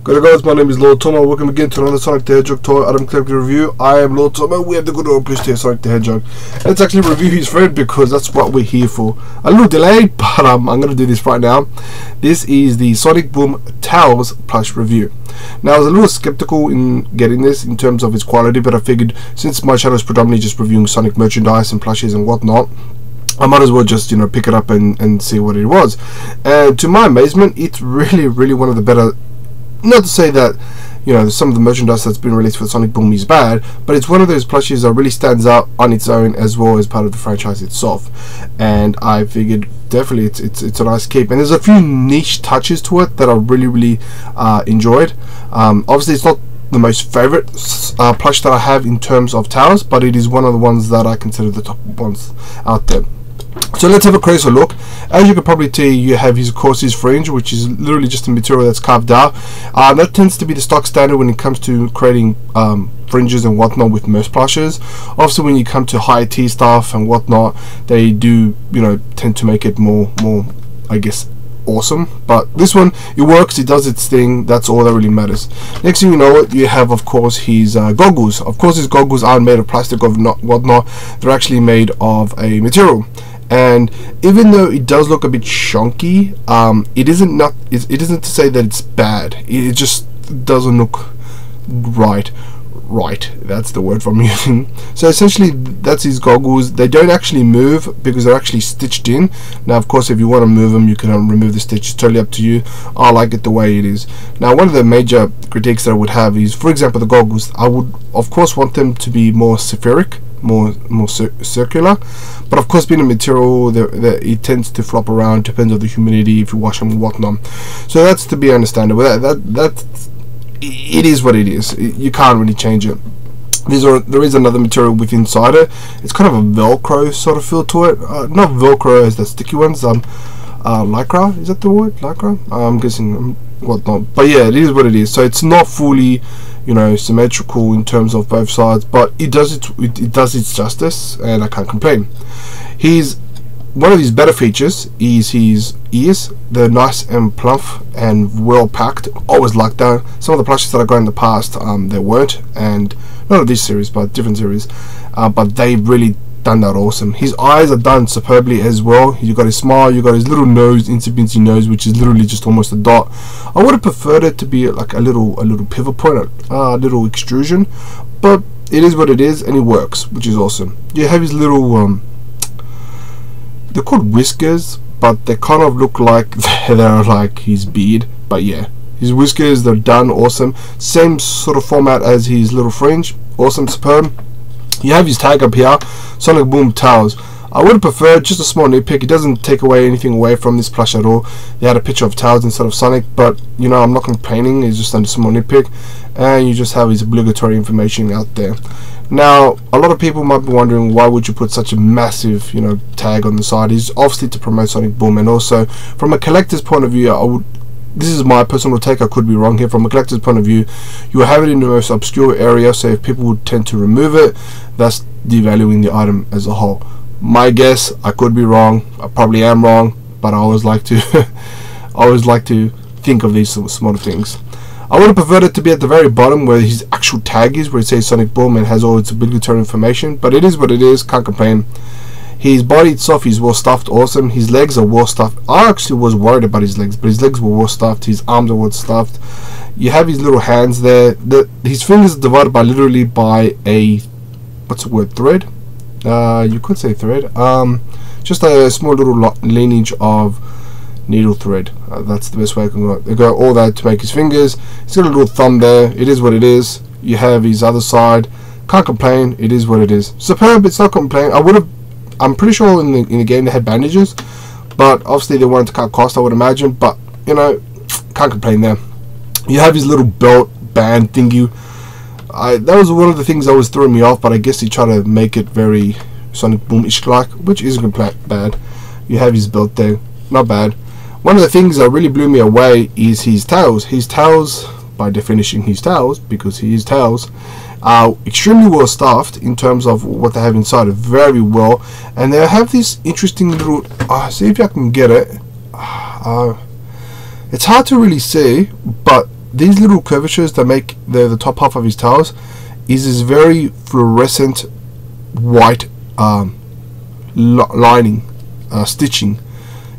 Good guys, my name is Lord Tomo. Welcome again to another Sonic the Hedgehog toy item collector review. I am Lord Tomo. We have the good old plush here, Sonic the Hedgehog. Let's actually review his friend because that's what we're here for. A little delayed, but I'm going to do this right now. This is the Sonic Boom Towels plush review. Now, I was a little skeptical in getting this in terms of its quality, but I figured since my channel is predominantly just reviewing Sonic merchandise and plushes and whatnot, I might as well just, pick it up and see what it was. And to my amazement, it's really one of the better. Not to say that some of the merchandise that's been released for Sonic Boom is bad, but it's one of those plushes that really stands out on its own as well as part of the franchise itself. And I figured definitely it's a nice keep. And there's a few niche touches to it that I really enjoyed. Obviously, it's not the most favorite plush that I have in terms of towels, but it is one of the ones that I consider the top ones out there. So let's have a closer look. As you can probably tell, you have his fringe, which is literally just a material that's carved out. That tends to be the stock standard when it comes to creating fringes and whatnot with most plushes. Obviously, when you come to high T stuff and whatnot, they do tend to make it more I guess awesome. But this one, it works, it does its thing. That's all that really matters. Next thing you know, you have of course his goggles. Of course, his goggles aren't made of plastic or whatnot. They're actually made of a material. And even though it does look a bit chunky, it isn't to say that it's bad. It just doesn't look right. That's the word I'm using. So essentially, that's his goggles. They don't actually move because they're actually stitched in. Now, of course, if you want to move them, you can remove the stitch. It's totally up to you. I like it the way it is. Now, one of the major critiques that I would have is, for example, the goggles. I would, of course, want them to be more spheric, more circular, but of course, being a material, it tends to flop around. Depends on the humidity, if you wash them and whatnot. So that's to be understandable. It is what it is. You can't really change it. There is another material with inside it. It's kind of a Velcro sort of feel to it. Not Velcro as the sticky ones. Lycra, is that the word? Lycra? I'm guessing whatnot. But yeah, it is what it is. So it's not fully, symmetrical in terms of both sides, but it does its justice, and I can't complain. One of his better features is his ears. They're nice and plump and well packed. Always like that. Some of the plushes that I got in the past, they weren't, and not of this series, but different series. But they really done that awesome. His eyes are done superbly as well. You got his smile, you got his little nose, incy nose, which is literally just almost a dot. I would have preferred it to be like a little pivot point, a little extrusion, but it is what it is, and it works, which is awesome. You have his little they're called whiskers, but they kind of look like they're like his beard. But yeah, his whiskers, they're done awesome. Same sort of format as his little fringe. Awesome, superb. You have his tag up here, Sonic Boom Towels. I would have preferred just a small nitpick. It doesn't take anything away from this plush at all. They had a picture of towels instead of Sonic, but I'm not complaining. It's just a small nitpick. And you just have his obligatory information out there. Now, a lot of people might be wondering, why would you put such a massive, tag on the side? It's obviously to promote Sonic Boom, and also from a collector's point of view, this is my personal take, I could be wrong here. From a collector's point of view, you have it in the most obscure area, so if people would tend to remove it, that's devaluing the item as a whole. My guess, I could be wrong. I probably am wrong, but I always like to think of these smaller things. I would have preferred it to be at the very bottom where his actual tag is, where it says Sonic Boom and has all its obligatory information, but it is what it is, can't complain. His body itself is well stuffed, awesome. His legs are well stuffed. I actually was worried about his legs, but his legs were well stuffed. His arms are well stuffed. You have his little hands there. His fingers are divided literally by a, what's the word, thread? You could say thread. Just a small little lineage of needle thread. That's the best way I can go. They go all that to make his fingers. He's got a little thumb there. It is what it is. You have his other side. Can't complain. It is what it is. Superb. It's not complain. I'm pretty sure in the game they had bandages, but obviously they wanted to cut cost, I would imagine. But can't complain there. You have his little belt band thingy. That was one of the things that was throwing me off, but I guess he tried to make it very Sonic Boom-ish like, which isn't bad. You have his belt there, not bad. One of the things that really blew me away is his towels. His towels, by definition, his towels, because he is towels, are extremely well stuffed in terms of what they have inside. Very well, and they have this interesting little. See if I can get it. It's hard to really see, but these little curvatures that make the top half of his tails is this very fluorescent white lining, stitching.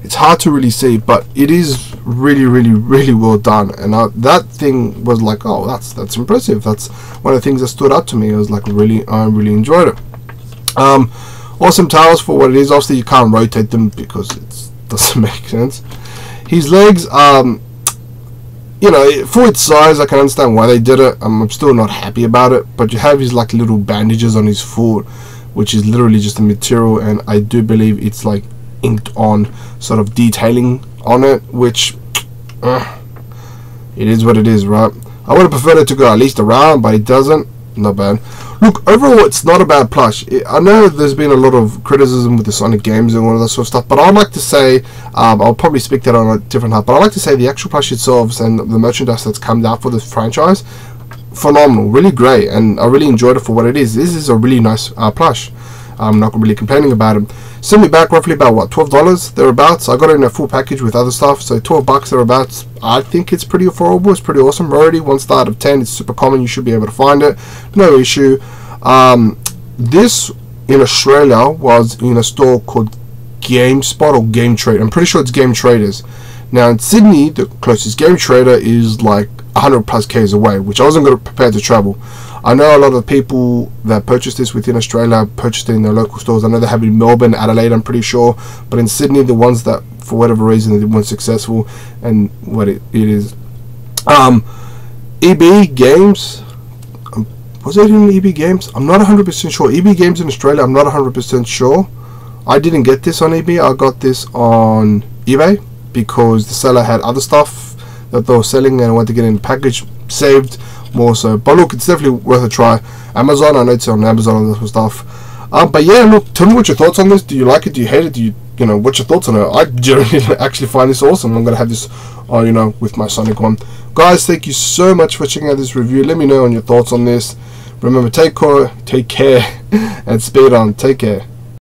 It's hard to really see, but it is really well done. And that thing was like, oh, that's impressive. That's one of the things that stood out to me. It was like I really enjoyed it. Awesome tails for what it is. Obviously you can't rotate them because it doesn't make sense. His legs, you know, for its size, I can understand why they did it. I'm still not happy about it, but you have his like little bandages on his foot, which is literally just a material, and I do believe it's like inked on sort of detailing on it, which it is what it is, right? I would have preferred it to go at least around, but it doesn't. Not bad. Look, overall it's not a bad plush. I know there's been a lot of criticism with the Sonic games and all of that sort of stuff, but I'd like to say, I'll probably speak that on a different hub, but I'd like to say the actual plush itself and the merchandise that's come out for this franchise, phenomenal, really great, and I really enjoyed it for what it is. This is a really nice plush. I'm not really complaining about it. Sent me back roughly about what, $12 thereabouts. I got it in a full package with other stuff, so $12 thereabouts. I think it's pretty affordable. It's pretty awesome. Rarity 1 star out of 10. It's super common. You should be able to find it, no issue. This in Australia was in a store called GameSpot or Game Trade. I'm pretty sure it's Game Traders. Now in Sydney, the closest Game Trader is like 100 plus k's away, which I wasn't going to prepare to travel. I know a lot of people that purchased this within Australia purchased it in their local stores. I know they have it in Melbourne, Adelaide, I'm pretty sure, but in Sydney, the ones that for whatever reason they weren't successful, and what it is, EB Games. Was it in EB Games? I'm not 100% sure. EB Games in Australia, I'm not 100% sure. I didn't get this on eBay. I got this on eBay because the seller had other stuff that they were selling, and I wanted to get in the package saved more so. But look, it's definitely worth a try. Amazon, I know it's on Amazon and this stuff. But yeah, look, tell me what your thoughts on this. Do you like it? Do you hate it? Do you know, what's your thoughts on it? I generally actually find this awesome. I'm gonna have this, you know, with my Sonic one. Guys, thank you so much for checking out this review. Let me know on your thoughts on this. Remember, take care, and speed on. Take care.